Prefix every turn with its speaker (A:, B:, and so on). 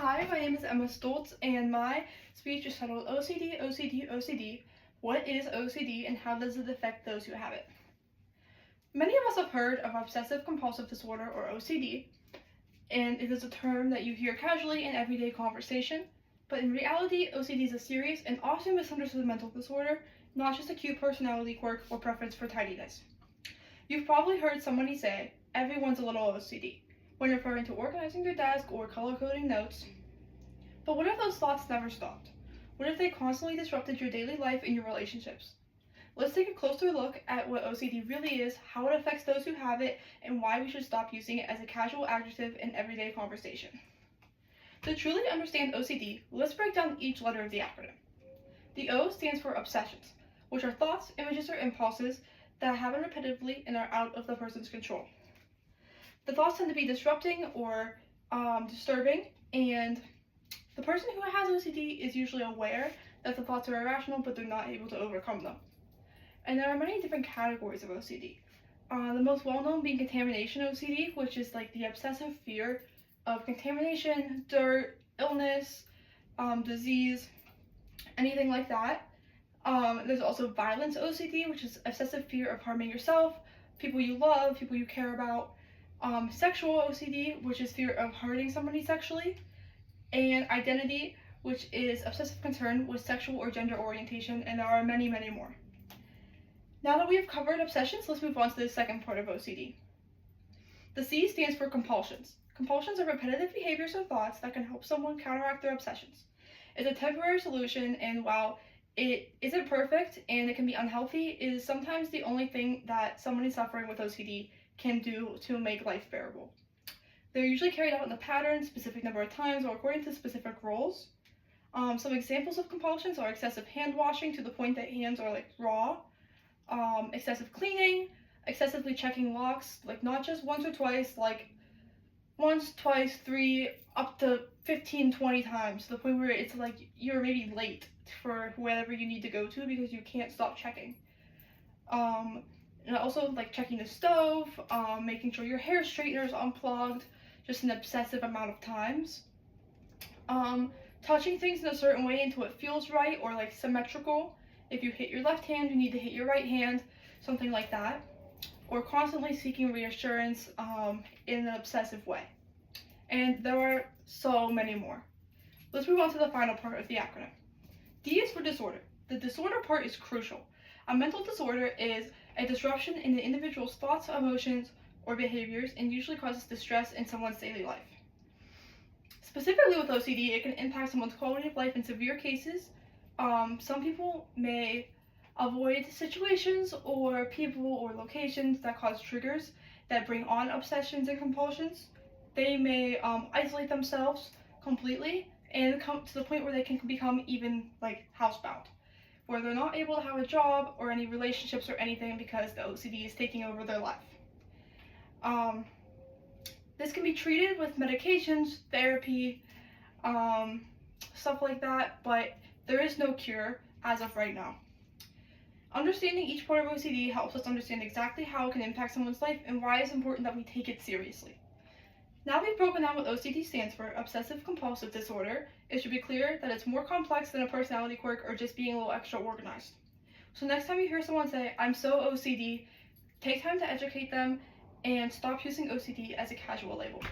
A: Hi, my name is Emma Stoltz, and my speech is titled OCD, OCD, OCD. What is OCD and how does it affect those who have it? Many of us have heard of obsessive compulsive disorder, or OCD, and it is a term that you hear casually in everyday conversation. But in reality, OCD is a serious and often misunderstood mental disorder, not just a cute personality quirk or preference for tidiness. You've probably heard somebody say, everyone's a little OCD, when referring to organizing their desk or color-coding notes. But what if those thoughts never stopped? What if they constantly disrupted your daily life and your relationships? Let's take a closer look at what OCD really is, how it affects those who have it, and why we should stop using it as a casual adjective in everyday conversation. To truly understand OCD, let's break down each letter of the acronym. The O stands for obsessions, which are thoughts, images, or impulses that happen repetitively and are out of the person's control. The thoughts tend to be disrupting or disturbing, and the person who has OCD is usually aware that the thoughts are irrational, but they're not able to overcome them. And there are many different categories of OCD. The most well-known being contamination OCD, which is like the obsessive fear of contamination, dirt, illness, disease, anything like that. There's also violence OCD, which is obsessive fear of harming yourself, people you love, people you care about. Sexual OCD, which is fear of hurting somebody sexually, and identity, which is obsessive concern with sexual or gender orientation, and there are many, many more. Now that we have covered obsessions, let's move on to the second part of OCD. The C stands for compulsions. Compulsions are repetitive behaviors or thoughts that can help someone counteract their obsessions. It's a temporary solution, and while it isn't perfect and it can be unhealthy, it is sometimes the only thing that somebody suffering with OCD can do to make life bearable. They're usually carried out in a pattern, specific number of times, or according to specific roles. Some examples of compulsions are excessive hand washing to the point that hands are like raw, excessive cleaning, excessively checking locks, like not just once or twice, like once, twice, 3, up to 15, 20 times, to the point where it's like you're maybe late for wherever you need to go to because you can't stop checking. And also like checking the stove, making sure your hair straightener is unplugged, just an obsessive amount of times. Touching things in a certain way until it feels right or like symmetrical. If you hit your left hand, you need to hit your right hand, something like that. Or constantly seeking reassurance in an obsessive way. And there are so many more. Let's move on to the final part of the acronym. D is for disorder. The disorder part is crucial. A mental disorder is a disruption in the individual's thoughts, emotions, or behaviors, and usually causes distress in someone's daily life. Specifically with OCD, it can impact someone's quality of life in severe cases. Some people may avoid situations or people or locations that cause triggers that bring on obsessions and compulsions. They may isolate themselves completely and come to the point where they can become even like housebound, where they're not able to have a job or any relationships or anything because the OCD is taking over their life. This can be treated with medications, therapy, stuff like that, but there is no cure as of right now. Understanding each part of OCD helps us understand exactly how it can impact someone's life and why it's important that we take it seriously. Now we've broken down what OCD stands for, obsessive compulsive disorder, it should be clear that it's more complex than a personality quirk or just being a little extra organized. So next time you hear someone say, I'm so OCD, take time to educate them and stop using OCD as a casual label.